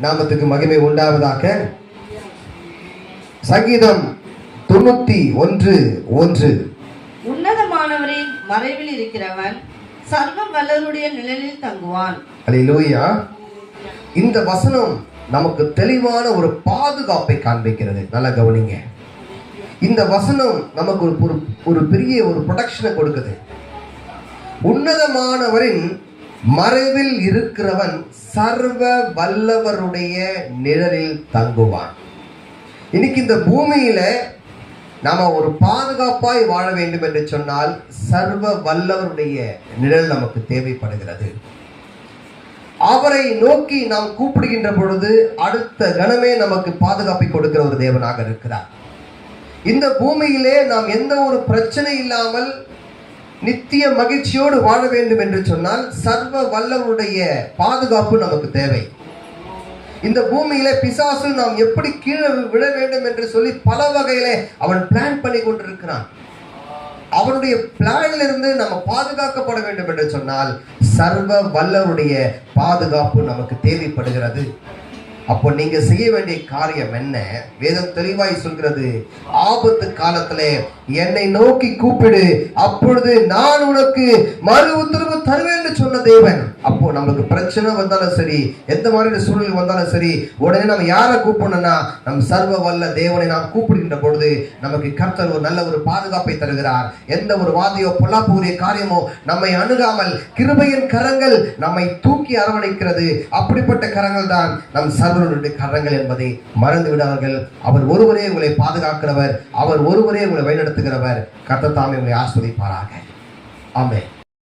நாமத்துக்கு மகிமை உண்டாவதாக. சங்கீதம் 91:1. உன்னதமானவரின் மறைவில் இருக்கிறவன் சர்வ வல்லவருடைய நிழலில் தங்குவான். அல்லேலூயா. இந்த வசனம் நமக்கு தெளிவான ஒரு பாதுகாப்பை காண்பிக்கிறது. நல்லா கவனிங்க. இந்த வசனம் நமக்கு ஒரு பெரிய ஒரு ப்ரொடெக்ஷனை கொடுக்குது. உன்னதமானவரின் மறைவில் இருக்கிறவன் சர்வ வல்லவருடைய நிழலில் தங்குவான். இன்னைக்கு இந்த பூமியில நாம ஒரு பாதுகாப்பாய் வாழ வேண்டும் என்று சொன்னால் சர்வ வல்லவருடைய நிழல் நமக்கு தேவைப்படுகிறது. அவரை நோக்கி நாம் கூப்பிடுகின்ற பொழுது அடுத்த கணமே நமக்கு பாதுகாப்பை கொடுக்கிற ஒரு தேவனாக இருக்கிறார். இந்த பூமியிலே நாம் எந்த ஒரு பிரச்சனை இல்லாமல் நித்திய மகிழ்ச்சியோடு வாழ வேண்டும் என்று சொன்னால் சர்வ வல்லவருடைய பாதுகாப்பு நமக்கு தேவை. இந்த பூமியில பிசாசு நாம் எப்படி கீழே விழ வேண்டும் என்று சொல்லி பல வகையிலே அவன் பிளான் பண்ணி கொண்டிருக்கிறான். அவனுடைய பிளான்ல இருந்து நம்ம பாதுகாக்கப்பட வேண்டும் என்று சொன்னால் சர்வ வல்லவருடைய பாதுகாப்பு நமக்கு தேவைப்படுகிறது. அப்போ நீங்க செய்ய வேண்டிய காரியம் என்ன? வேதம் தெளிவாய் சொல்கிறது, ஆபத்து காலத்திலே என்னை நோக்கி கூப்பிடு, அப்பொழுது நான் உனக்கு மறு உத்தரவு தருவேன் என்று சொன்ன தேவன். அப்போ நமக்கு பிரச்சனை வந்தாலும் சரி, எந்த மாதிரி சூழ்நிலை வந்தாலும் சரி, உடனே நம்ம யாரை கூப்பிடணும்னா நம் சர்வ வல்ல தேவனை நாம் கூப்பிடுகின்ற பொழுது நமக்கு கர்த்தர் ஒரு நல்ல ஒரு பாதுகாப்பை தருகிறார். எந்த ஒரு வாதையோ பொல்லாப்புரிய காரியமோ நம்மை அணுகாமல் கிருபையின் கரங்கள் நம்மை தூக்கி அரவணைக்கிறது. அப்படிப்பட்ட கரங்கள் தான் நம் சர்வனுடைய கரங்கள் என்பதை மறந்து விடார்கள். அவர் ஒருவரே உங்களை பாதுகாக்கிறவர், அவர் ஒருவரே உங்களை வழிநடத்துகிறவர். கர்த்தர் தாமே உங்களை ஆசீர்வதிப்பாராக. ஆமென்.